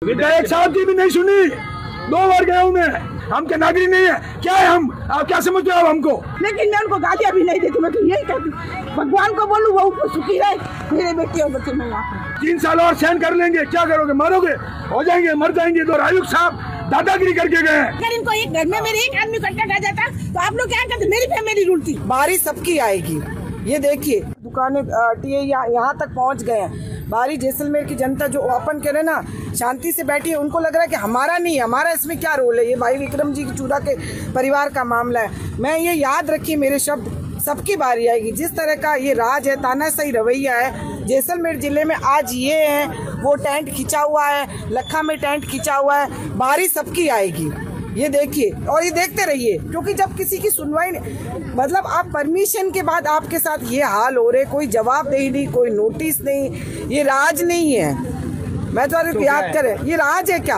विधायक साहब की भी नहीं सुनी, 2 बार गया हूँ मैं। हम क्या नागरिक नहीं है क्या है? हम आप क्या समझते हो हमको? लेकिन मैं उनको गालियाँ भी नहीं देती, मैं तो यही कहती भगवान को बोलूँ वो ऊपर सुखी रहे, मेरे बेटे और बच्चे में यहाँ 3 साल और सहन कर लेंगे, क्या करोगे? मरोगे, हो जाएंगे, मर जाएंगे। तो आयुक्त साहब दादागिरी करके गए। अगर इनको एक घर में मेरे एक आदमी कट्टा खा जाता तो आप लोग क्या करते? मेरी फैमिली रुलती। बारिश सबकी आएगी, ये देखिए दुकानें यहाँ तक पहुँच गए हैं। बाहरी जैसलमेर की जनता जो अपन कह रहे ना शांति से बैठी है, उनको लग रहा है कि हमारा नहीं, हमारा इसमें क्या रोल है? ये भाई विक्रम जी की चूड़ा के परिवार का मामला है। मैं ये याद रखिए मेरे शब्द, सबकी बारी आएगी। जिस तरह का ये राज है, तानाशाही रवैया है जैसलमेर जिले में, आज ये है वो टेंट खिंचा हुआ है, लखा में टेंट खिंचा हुआ है, बारी सबकी आएगी। ये देखिए और ये देखते रहिए, क्योंकि जब किसी की सुनवाई नहीं, मतलब आप परमिशन के बाद आपके साथ ये हाल हो रहे, कोई जवाबदेही नहीं, कोई नोटिस नहीं, ये राज नहीं है। मैं तो याद करे, ये राज है क्या?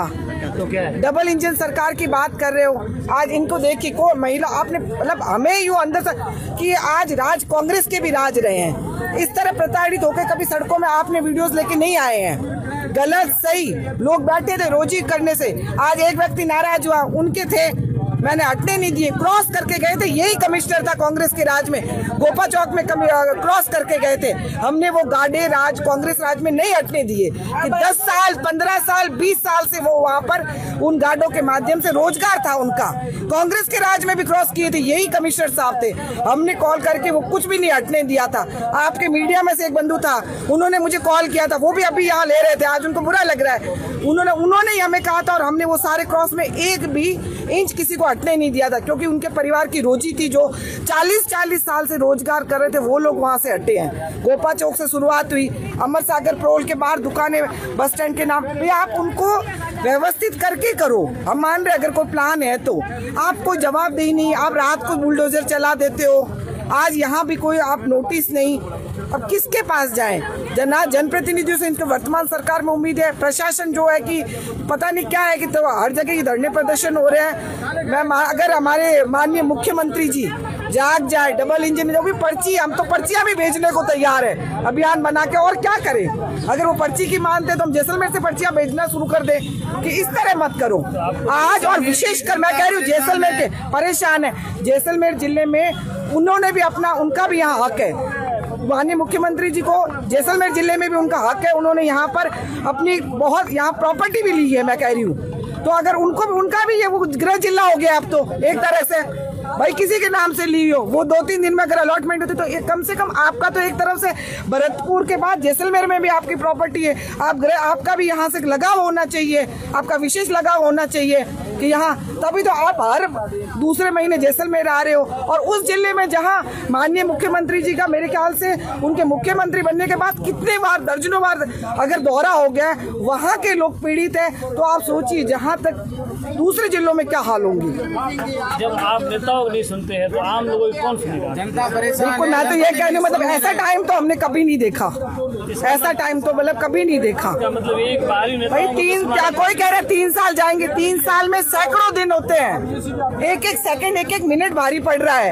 तो क्या है? डबल इंजन सरकार की बात कर रहे हो। आज इनको देखिए को महिला आपने, मतलब हमें यूँ अंदर से कि आज राज कांग्रेस के भी राज रहे हैं। इस तरह प्रताड़ित होकर कभी सड़कों में आपने वीडियोस लेके नहीं आए हैं। गलत सही लोग बैठे थे रोजी करने से, आज एक व्यक्ति नाराज हुआ, उनके थे, मैंने हटने नहीं दिए, क्रॉस करके गए थे। यही कमिश्नर था कांग्रेस के राज में, गोपा चौक में क्रॉस करके गए थे। हमने वो गाड़े राज कांग्रेस राज में नहीं हटने दिए कि 10 साल 15 साल 20 साल से वो वहां पर उन गाड़ों के माध्यम से रोजगार था उनका। कांग्रेस के राज में भी क्रॉस किए थे, यही कमिश्नर साहब थे। हमने कॉल करके वो कुछ भी नहीं हटने दिया था। आपके मीडिया में से एक बंधु था, उन्होंने मुझे कॉल किया था, वो भी अभी यहाँ ले रहे थे, आज उनको बुरा लग रहा है। उन्होंने ही हमें कहा था और हमने वो सारे क्रॉस में एक भी इंच किसी को हटने नहीं दिया था, क्योंकि उनके परिवार की रोजी थी, जो 40 साल से रोजगार कर रहे थे, वो लोग वहां से हटे हैं। गोपा चौक से शुरुआत हुई, अमर सागर प्रोल के बाहर दुकानें, बस स्टैंड के नाम पे आप उनको व्यवस्थित करके करो। हम मान रहे अगर कोई प्लान है तो, आप कोई जवाबदेही नहीं, आप रात को बुलडोजर चला देते हो, आज यहाँ भी कोई आप नोटिस नहीं। अब किसके पास जाएं? जनप्रतिनिधियों से इनके वर्तमान सरकार में उम्मीद है। प्रशासन जो है कि पता नहीं क्या है कि तो हर जगह ही धरने प्रदर्शन हो रहे हैं। अगर हमारे माननीय मुख्यमंत्री जी जाग जाए, डबल इंजन जो भी पर्ची, हम तो पर्चियां भी भेजने को तैयार है अभियान बना के, और क्या करें? अगर वो पर्ची की मानते तो हम जैसलमेर से पर्चियां भेजना शुरू कर दे कि इस तरह मत करो आज। और विशेषकर मैं कह रही हूँ जैसलमेर के परेशान है, जैसलमेर जिले में उन्होंने भी अपना, उनका भी यहाँ हक है। माननीय मुख्यमंत्री जी को जैसलमेर जिले में भी उनका हक है, उन्होंने यहाँ पर अपनी बहुत यहाँ प्रॉपर्टी भी ली है, मैं कह रही हूँ। तो अगर उनको भी, उनका भी ये वो गृह जिला हो गया अब तो एक तरह से, भाई किसी के नाम से ली हो, वो 2-3 दिन में अगर अलॉटमेंट होती तो कम से कम आपका तो एक तरफ से भरतपुर के बाद जैसलमेर में भी आपकी प्रॉपर्टी है, आपका भी यहाँ से लगाव होना चाहिए, आपका विशेष लगाव होना चाहिए कि यहाँ, तभी तो आप हर दूसरे महीने जैसलमेर आ रहे हो। और उस जिले में जहाँ माननीय मुख्यमंत्री जी का मेरे ख्याल से उनके मुख्यमंत्री बनने के बाद कितने बार, दर्जनों बार अगर दौरा हो गया, वहाँ के लोग पीड़ित है, तो आप सोचिए जहाँ तक दूसरे जिलों में क्या हाल होंगी। जब आप नेताओं को नहीं सुनते हैं तो आम लोगों को कौन सुनेगा? जनता परेशान। बिल्कुल, मैं तो ये कह रही हूँ, मतलब ऐसा टाइम तो हमने कभी नहीं देखा, ऐसा टाइम तो मतलब कभी नहीं देखा। मतलब एक बारी भाई 3, क्या कोई कह रहे 3 साल जाएंगे? 3 साल में सैकड़ों दिन होते हैं, एक सेकंड, एक मिनट भारी पड़ रहा है।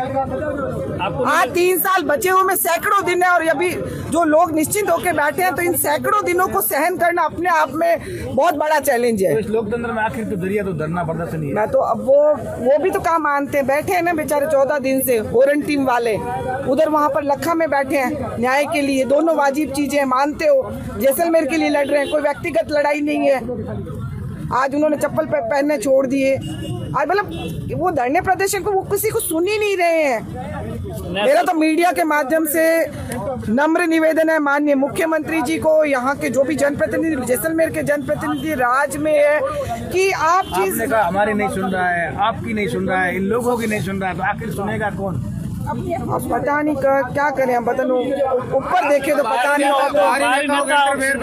आज 3 साल बचे हुए में सैकड़ों दिन है, और अभी जो लोग निश्चिंत होकर बैठे हैं, तो इन सैकड़ों दिनों को सहन करना अपने आप में बहुत बड़ा चैलेंज है। इस लोकतंत्र में आखिर तो दरिया तो धरना प्रदर्शन ही है। मैं तो अब वो भी तो काम मानते हैं, बैठे हैं ना बेचारे 14 दिन से, होरन टीम वाले उधर वहाँ पर लखा में बैठे हैं न्याय के लिए। दोनों वाजिब चीजें मानते हो, जैसलमेर के लिए लड़ रहे हैं, कोई व्यक्तिगत लड़ाई नहीं है। आज उन्होंने चप्पल पहनने छोड़ दिए, आज मतलब वो धरने प्रदर्शन को वो किसी को सुन ही नहीं रहे हैं। मेरा तो मीडिया के माध्यम से नम्र निवेदन है माननीय मुख्यमंत्री जी को, यहाँ के जो भी जनप्रतिनिधि, जैसलमेर के जनप्रतिनिधि राज में है, कि आप आपने कहा हमारी नहीं सुन रहा है, आपकी नहीं सुन रहा है, इन लोगों की नहीं सुन रहा है, तो आखिर सुनेगा कौन? अब पता नहीं क्या करें हम, पता नहीं, ऊपर देखे तो पता नहीं।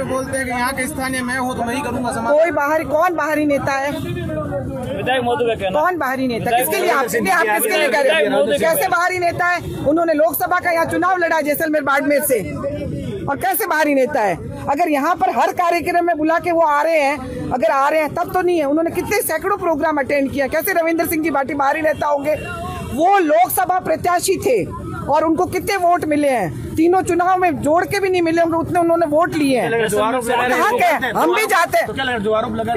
बोलते हैं कि यहाँ के स्थानीय मैं हूँ तो मैं ही करूँगा। कोई बाहरी, कौन बाहरी नेता है? विधायक महोदय का कहना। कौन बाहरी नेता? किसके लिए आप किसके लिए कह रहे हैं? कैसे बाहरी नेता है? उन्होंने लोकसभा का यहाँ चुनाव लड़ा जैसलमेर बाड़मेर से, और कैसे बाहरी नेता है? अगर यहाँ पर हर कार्यक्रम में बुला के वो आ रहे हैं, अगर आ रहे हैं तब तो नहीं है। उन्होंने कितने सैकड़ों प्रोग्राम अटेंड किया, कैसे रविंद्र सिंह जी भाटी बाहरी नेता होंगे? वो लोकसभा प्रत्याशी थे, और उनको कितने वोट मिले हैं, तीनों चुनाव में जोड़ के भी नहीं मिले होंगे उतने उन्होंने वोट लिए हैं। कहाँ के हम भी जाते हैं,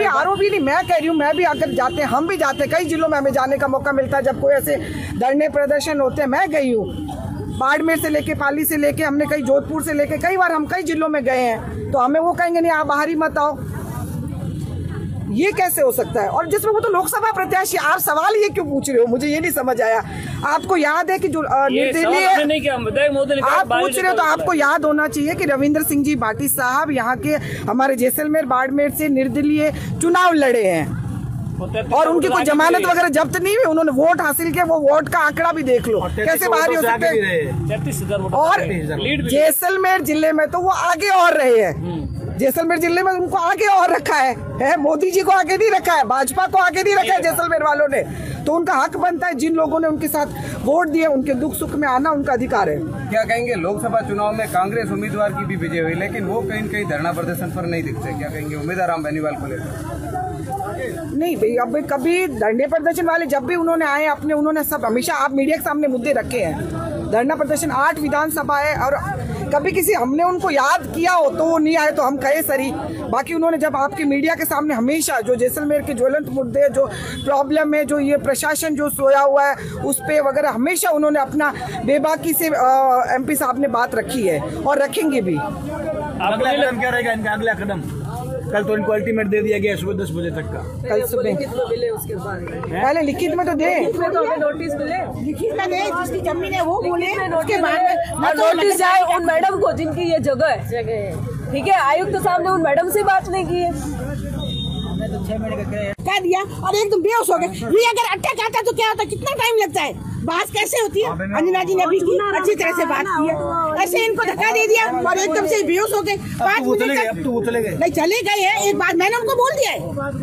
आरोप भी नहीं, मैं कह रही हूँ, मैं भी अगर जाते हैं, हम भी जाते हैं, कई जिलों में हमें जाने का मौका मिलता है जब कोई ऐसे धरने प्रदर्शन होते हैं। मैं गई हूँ बाड़मेर से लेके, पाली से लेके, हमने कई जोधपुर से लेके, कई बार हम कई जिलों में गए हैं, तो हमें वो कहेंगे नहीं आप बाहर ही मत आओ, ये कैसे हो सकता है? और जिसमें वो तो लोकसभा प्रत्याशी, आप सवाल ये क्यों पूछ रहे हो, मुझे ये नहीं समझ आया। आपको याद है कि जो निर्दलीय आप पूछ रहे हो तो आपको याद होना चाहिए कि रविंद्र सिंह जी भाटी साहब यहाँ के हमारे जैसलमेर बाड़मेर से निर्दलीय चुनाव लड़े हैं और उनकी कोई जमानत वगैरह जब्त नहीं हुई, उन्होंने वोट हासिल किया, वो वोट का आंकड़ा भी देख लो कैसे बाहर हो सकते हैं। और जैसलमेर जिले में तो वो आगे और रहे हैं, जैसलमेर जिले में उनको आगे और रखा है, मोदी जी को आगे नहीं रखा है, भाजपा को आगे नहीं रखा है जैसलमेर वालों ने, तो उनका हक बनता है, जिन लोगों ने उनके साथ वोट दिए उनके दुख सुख में आना उनका अधिकार है। क्या कहेंगे, लोकसभा चुनाव में कांग्रेस उम्मीदवार की भी विजय हुई लेकिन वो कहीं कहीं धरना प्रदर्शन पर नहीं दिखते, क्या कहेंगे उम्मीदवार राम बेनीवाल को लेकर? नहीं भाई, अब कभी धरने प्रदर्शन वाले जब भी उन्होंने आए अपने, उन्होंने सब हमेशा आप मीडिया के सामने मुद्दे रखे हैं। धरना प्रदर्शन 8 विधानसभा है और कभी किसी हमने उनको याद किया हो तो वो नहीं आए तो हम कहे सरी, बाकी उन्होंने जब आपके मीडिया के सामने हमेशा जो जैसलमेर के ज्वलंत मुद्दे, जो प्रॉब्लम है, जो ये प्रशासन जो सोया हुआ है उस पे वगैरह हमेशा उन्होंने अपना बेबाकी से MP साहब ने बात रखी है और रखेंगे भी। अगला कदम क्या रहेगा इनका? अगला कदम कल तो इनको अल्टीमेट दे दिया गया सुबह 10 बजे तक का, कल सुबह मिले उसके बाद पहले लिखित में तो दे, नोटिस मिले, लिखित में दे, जिसकी जमीन है वो बोले, उसके बाद में नोटिस जाए उन मैडम को जिनकी ये जगह है, ठीक है, आयुक्त साहब ने उन मैडम से बात नहीं की है, कह दिया और एकदम बेहोश हो गए। ये अगर अटैक आता तो क्या होता, कितना टाइम लगता है, बात कैसे होती है? अंजना जी ने भी की, अच्छी तरह से बात की है, ऐसे इनको धक्का दे दिया और एकदम से बेहोश हो गए। 5 मिनट तक नहीं चले गए हैं। एक बात मैंने उनको बोल दिया है,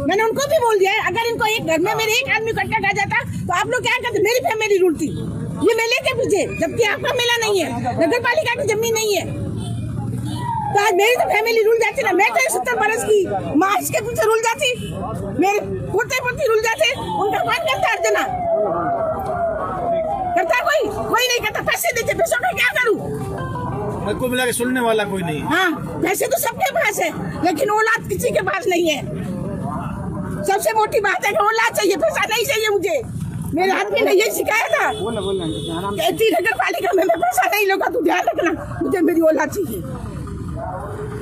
मैंने उनको भी बोल दिया है, अगर इनको एक घर में मेरे एक आदमी को अटैक आ जाता तो आप लोग क्या करते? मेरी फैमिली रुलती ये मेले के पीछे, जबकि आपका मेला नहीं है, नगर पालिका की जमीन नहीं है, तो आज मेरी तो फैमिली रुल जाती ना। मैं तो 70 बरस की माँ इसके पीछे रुल जाती, मेरे पोते पोती रुल जाते, उनका कौन करता है? अर्चना करता कोई नहीं करता। पैसे देते, पैसों का क्या करूँ? कोई मिला के सुनने वाला कोई नहीं। हाँ, पैसे तो सबके पास है लेकिन औलाद किसी के पास नहीं है। सबसे मोटी बात है कि औलाद चाहिए, पैसा नहीं चाहिए मुझे। मेरे आदमी ने ये सिखाया था, नगर पालिका में मैं पैसा नहीं लूंगा, तू ध्यान रखना, मुझे मेरी औलाद चाहिए।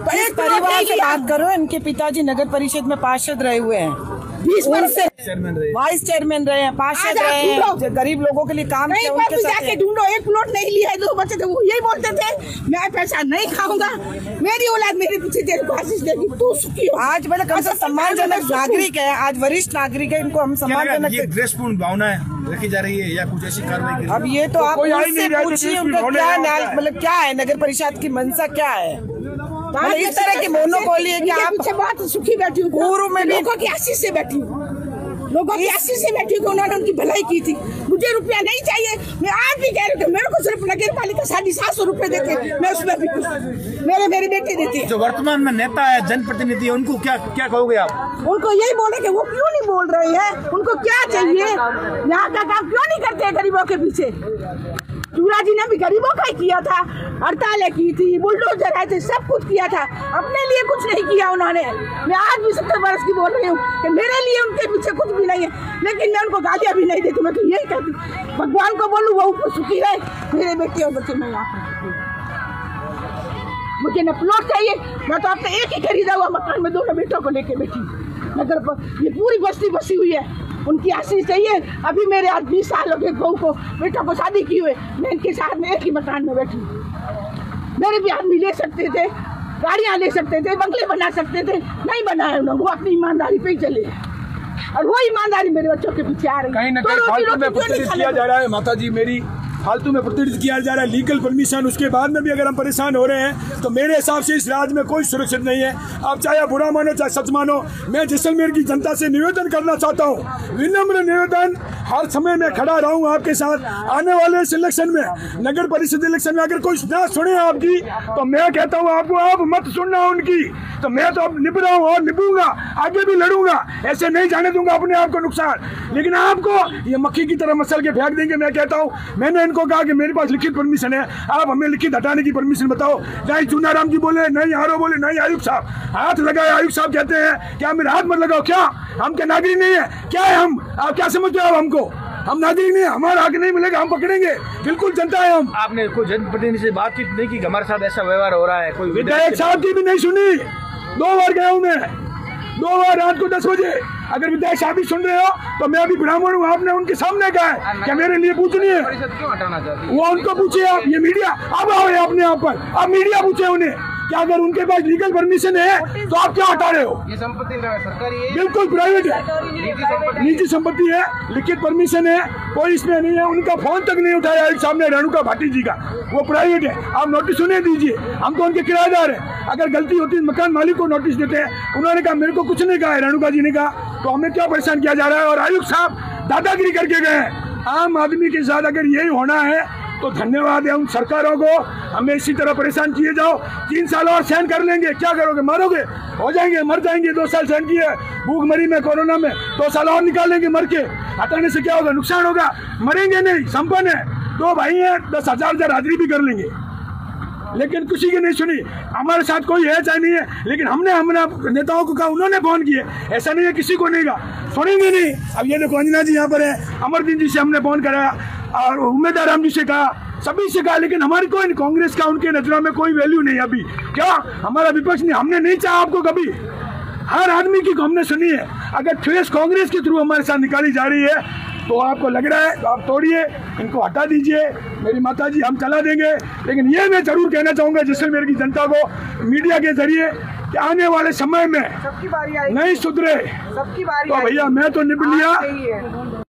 तो इस परिवार से बात करो, इनके पिताजी नगर परिषद में पार्षद रहे हुए हैं, 20 वर्ष से वाइस चेयरमैन रहे हैं, पार्षद रहे हैं, गरीब लोगों के लिए काम किया, उनके साथ जाके ढूंढो। एक प्लॉट नहीं लिया है, 2 बच्चे थे, वो यही बोलते थे मैं पैसा नहीं खाऊंगा, मेरी औलाद मेरे पीछे तेरे को आशीष देगी, तू सुखी हो। आज मतलब कम से सम्मानजनक नागरिक है, आज वरिष्ठ नागरिक है, इनको हम सम्मानजनक ड्रेसपूर्ण भावनाएं रखी जा रही है या कुछ ऐसी कार्रवाई? अब ये तो आप उनसे पूछिए उनका क्या मतलब क्या है, नगर परिषद की मंशा क्या है? मतलब इस तरह की मोनोपोली है कि आप बहुत सुखी बैठी हूँ, पूर्व में लोगों की आशीष से बैठी हूँ, लोगों की आशीष से बैठी हूँ, उन्होंने उनकी भलाई की थी। मुझे रुपया नहीं चाहिए, मैं आज भी कह रही हूँ, मेरे को सिर्फ नगर पालिका 750 रुपए देते, मैं उसमें भी खुश, मेरे बेटे देते हैं। जो वर्तमान में नेता है, जनप्रतिनिधि है, उनको क्या कहोगे आप? उनको यही बोले कि वो क्यों नहीं बोल रहे हैं, उनको क्या चाहिए, यहाँ का काम क्यों नहीं करते गरीबों के पीछे? चूड़ा जी ने भी गरीबों का ही किया था, हड़तालें की थी, बुलडोजर आए थे, सब कुछ किया था, अपने लिए कुछ नहीं किया उन्होंने। मैं आज भी 70 बरस की बोल रही हूँ कि मेरे लिए उनके पीछे कुछ भी नहीं है, लेकिन मैं उनको गालियाँ भी नहीं देती। मैं तो यही कहती, भगवान को बोलूँ वो ऊपर सुखी रहे, मेरे बेटे और बच्चे मैं यहाँ मुझे न प्लॉट चाहिए, मैं तो अपने एक ही खरीदा हुआ मकान में 2 बेटों को लेके बैठी नगर पर। ये पूरी बस्ती बसी हुई है, उनकी आशीष चाहिए। अभी मेरे आज 20 साल हो गए बहू को, बेटों को शादी की हुए, मैं इनके साथ में एक ही मकान में बैठी। मेरे भी आदमी ले सकते थे, गाड़ियाँ ले सकते थे, बंगले बना सकते थे, नहीं बनाए उन्होंने। वो अपनी ईमानदारी पे ही चले और वो ईमानदारी मेरे बच्चों के पीछे आ रही है। कहीं ना कहीं फालतू में प्रतिष्ठित किया जा रहा है माता जी, मेरी फालतू में प्रतिष्ठित किया जा रहा है। लीगल परमिशन उसके बाद में भी अगर हम परेशान हो रहे हैं तो मेरे हिसाब से इस राज्य में कोई सुरक्षित नहीं है। आप चाहे बुरा मानो चाहे सच मानो, मैं जैसलमेर की जनता से निवेदन करना चाहता हूँ, विनम्र निवेदन, हर समय मैं खड़ा रहूँगा आपके साथ। आने वाले इस इलेक्शन में, नगर परिषद इलेक्शन में अगर कोई ना सुने आपकी, तो मैं कहता हूँ आपको, आप मत सुनना उनकी, तो मैं तो अब निभ रहा हूँ और निभूंगा, आगे भी लड़ूंगा, ऐसे नहीं जाने दूंगा अपने आप को नुकसान। लेकिन आपको ये मक्खी की तरह मसल के फेंक देंगे। मैं कहता हूँ, मैंने इनको कहा कि मेरे पास लिखित परमिशन है, आप हमें लिखित हटाने की परमिशन बताओ। नहीं चुनाराम जी बोले, नहीं आरओ बोले, नहीं आयुक्त साहब हाथ लगाए। आयुक्त साहब कहते हैं क्या मेरे हाथ मत लगाओ, क्या हम क्या नागरिक नहीं है क्या है? हम आप क्या समझते हो? हमको हम नागरिक नहीं, हमारा हक नहीं मिलेगा, हम पकड़ेंगे, बिल्कुल जनता है हम। आपने कोई जनप्रतिनिधि से बातचीत नहीं की? हमारे साथ ऐसा व्यवहार हो रहा है, कोई विधायक साहब की भी नहीं सुनी। 2 बार गया हूँ मैं, 2 बार रात को 10 बजे। अगर विधायक साहब भी सुन रहे हो तो मैं अभी ब्राह्मण हूँ, आपने उनके सामने कहा है क्या मेरे लिए पूछनी है? क्यों हटाना चाहती है? वो उनको पूछिए आप, ये मीडिया अब आओ अपने आप पर, अब मीडिया पूछे उन्हें क्या अगर उनके पास लीगल परमिशन है तो आप क्या हटा रहे हो? ये संपत्ति सरकारी है, बिल्कुल प्राइवेट है, निजी संपत्ति है, लिखित परमिशन है, कोई इसमें नहीं है। उनका फोन तक नहीं उठाया एक सामने रेणुका भाटी जी का, वो प्राइवेट है। आप नोटिस उन्हें दीजिए, हम तो उनके किराएदार हैं। अगर गलती होती है मकान मालिक को नोटिस देते हैं। उन्होंने कहा मेरे को कुछ नहीं कहा है, रेणुका जी ने कहा, तो हमें क्या परेशान किया जा रहा है? और आयुक्त साहब दादागिरी करके गए। आम आदमी के साथ अगर यही होना है तो धन्यवाद है उन सरकारों को। हमें इसी तरह परेशान किए जाओ, 3 साल और सहन कर लेंगे। क्या करोगे? मारोगे? हो जाएंगे, मर जाएंगे। 2 साल सहन किए, भूख मरी में, कोरोना में, 2 साल और निकाल लेंगे मर के। हटाने से क्या होगा? नुकसान होगा, मरेंगे नहीं। संपन्न है, 2 भाई हैं, 10,000 हाजिरी भी कर लेंगे। लेकिन किसी की नहीं सुनी। हमारे साथ कोई है चाहे नहीं है, लेकिन हमने नेताओं को कहा, उन्होंने फोन किए। ऐसा नहीं है किसी को नहीं कहा, सुनेंगे नहीं। अब ये देखो अंजना जी यहाँ पर है, अमरदीन जी से हमने फोन कराया और उम्मीदवार राम जी से कहा, सभी से कहा, लेकिन हमारी कोई नहीं, कांग्रेस का उनके नजरों में कोई वैल्यू नहीं अभी। क्या हमारा विपक्ष नहीं, हमने नहीं चाहा आपको कभी। हर आदमी की हमने सुनी है। अगर ट्रेस कांग्रेस के थ्रू हमारे साथ निकाली जा रही है तो आपको लग रहा है तो आप तोड़िए, इनको हटा दीजिए। मेरी माता जी हम चला देंगे, लेकिन ये मैं जरूर कहना चाहूँगा जैसलमेर की जनता को मीडिया के जरिए कि आने वाले समय में सबकी बारी आएगी, नहीं सुधरे सबकी बारी तो भैया मैं तो निभ लिया। आएगी।